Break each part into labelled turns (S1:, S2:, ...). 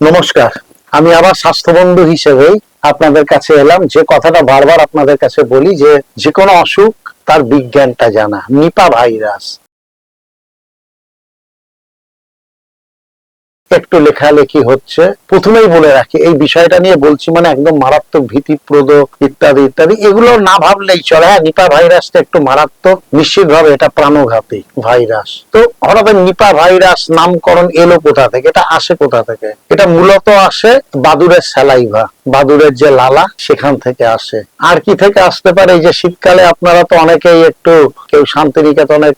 S1: নমস্কার। আমি আবার স্বাস্থ্যবন্ধু হিসেবেই আপনাদের কাছে এলাম। যে কথাটা বারবার আপনাদের কাছে বলি যে কোনো অসুখ তার বিজ্ঞানটা জানা। নিপা ভাইরাস একটু লেখালেখি হচ্ছে। প্রথমেই বলে রাখি, এই বিষয়টা নিয়ে বলছি মানে একদম মারাত্মক ভীতিপ্রদ ইত্যাদি ইত্যাদি এগুলো না ভাবলেই চলে। হ্যাঁ, নিপা ভাইরাসটা একটু মারাত্মক, নিশ্চিতভাবে এটা প্রাণঘাতী ভাইরাস। তো হঠাৎ নিপা ভাইরাস নামকরণ এলো কোথা থেকে, এটা আসে কোথা থেকে? এটা মূলত আসে বাদুড়ের স্যালাইভা, বাদুড়ের যে লালা, সেখান থেকে আসে। আর কি থেকে আসতে পারে? এই যে শীতকালে আপনারা তো অনেকেই একটু, কেউ শান্তিনিকেতনের,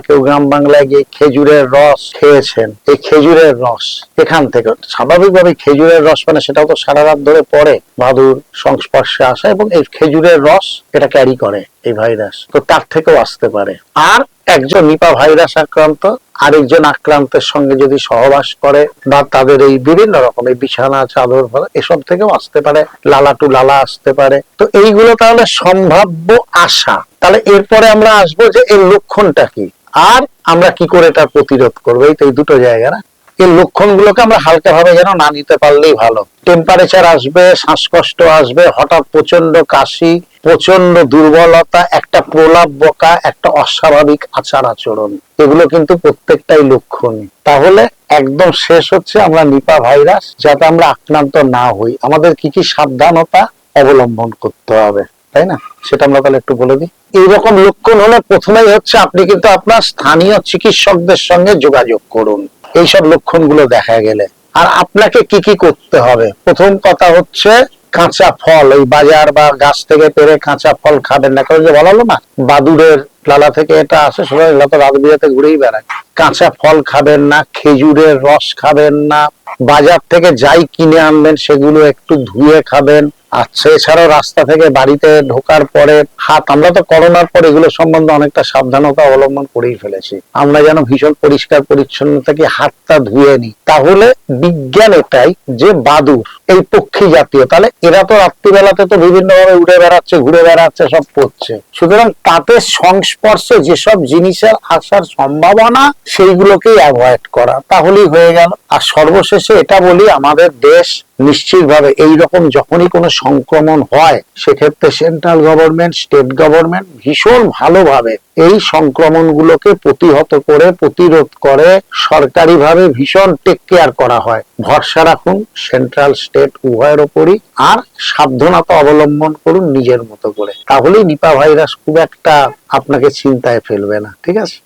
S1: কেউ গ্রাম বাংলায় গিয়ে খেজুরের রস খেয়েছেন। এই খেজুরের রস এখান থেকে স্বাভাবিকভাবে, খেজুরের রস মানে সেটাও তো সারা রাত ধরে পড়ে, বাদুর সংস্পর্শে আসে এবং এই খেজুরের রস এটা ক্যারি করে এই ভাইরাস। তো তার থেকেও আসতে পারে। আর একজন নিপা ভাইরাস আক্রান্ত আরেকজন আক্রান্তের সঙ্গে যদি সহবাস করে বা তাদের এই বিভিন্ন রকম এই বিছানা চাদর এসব থেকেও আসতে পারে, লালা টু লালা আসতে পারে। তো এইগুলো তাহলে সম্ভাব্য আশা। তাহলে এরপরে আমরা আসবো যে এর লক্ষণটা কি আর আমরা কি করে এটা প্রতিরোধ করবো। এই তো এই দুটো জায়গা না, এই লক্ষণগুলোকে আমরা হালকা ভাবে যেন না নিতে পারলেই ভালো। টেম্পারেচার আসবে, শ্বাসকষ্ট আসবে, হঠাৎ প্রচন্ড কাশি, প্রচন্ড দুর্বলতা, একটা প্রলাপ বকা, একটা অস্বাভাবিক আচার আচরণ, এগুলো কিন্তু প্রত্যেকটাই লক্ষণ। তাহলে একদম শেষ হচ্ছে আমরা নিপা ভাইরাস যাতে আমরা আক্রান্ত না হই, আমাদের কি কি সাবধানতা অবলম্বন করতে হবে, তাই না? সেটা আমরা তাহলে একটু বলে দিই। এইরকম লক্ষণ হলে প্রথমেই হচ্ছে আপনি কিন্তু আপনার স্থানীয় চিকিৎসকদের সঙ্গে যোগাযোগ করুন এইসব লক্ষণগুলো দেখা গেলে। আর আপনাকে কি কি করতে হবে? প্রথম কথা হচ্ছে কাঁচা ফল, ওই বাজার বা গাছ থেকে পেরে কাঁচা ফল খাবেন না। কারণ যে বলা হলো না, বাদুড়ের লালা থেকে এটা আসে, সবাই এগুলো তো রাত বিরাতে ঘুরেই বেড়ায়। কাঁচা ফল খাবেন না, খেজুরের রস খাবেন না, বাজার থেকে যাই কিনে আনবেন সেগুলো একটু ধুয়ে খাবেন। আচ্ছা, এছাড়াও রাস্তা থেকে বাড়িতে ঢোকার পরে হাত, আমরা তো করোনার পর এগুলো সম্বন্ধে অনেকটা সাবধানতা অবলম্বন করেই ফেলেছি, আমরা যেন ভীষণ পরিষ্কার পরিচ্ছন্ন থেকে হাতটা ধুয়ে নিই। তাহলে বিজ্ঞান এটাই যে বাদুর এই পক্ষী জাতীয়, তাহলে এরা তো রাত্রিবেলাতে তো বিভিন্ন ভাবে উড়ে বেড়াচ্ছে, ঘুরে বেড়াচ্ছে, সব করছে। সুতরাং তাদের সংস্পর্শে যেসব জিনিসের আসার সম্ভাবনা সেইগুলোকেই অ্যাভয়েড করা, তাহলেই হয়ে গেল। আর সর্বশেষে এটা বলি, আমাদের দেশ নিশ্চিতভাবে এইরকম যখনই কোনো সংক্রমণ হয় সেক্ষেত্রে সেন্ট্রাল গভর্নমেন্ট, স্টেট গভর্নমেন্ট ভীষণ ভালোভাবে এই সংক্রমণগুলোকে প্রতিহত করে, প্রতিরোধ করে, সরকারিভাবে ভীষণ টেক কেয়ার করা হয়। ভরসা রাখুন সেন্ট্রাল স্টেট উভয়ের ওপরই, আর সাবধানতা অবলম্বন করুন নিজের মতো করে, তাহলেই নিপা ভাইরাস খুব একটা আপনাকে চিন্তায় ফেলবে না। ঠিক আছে?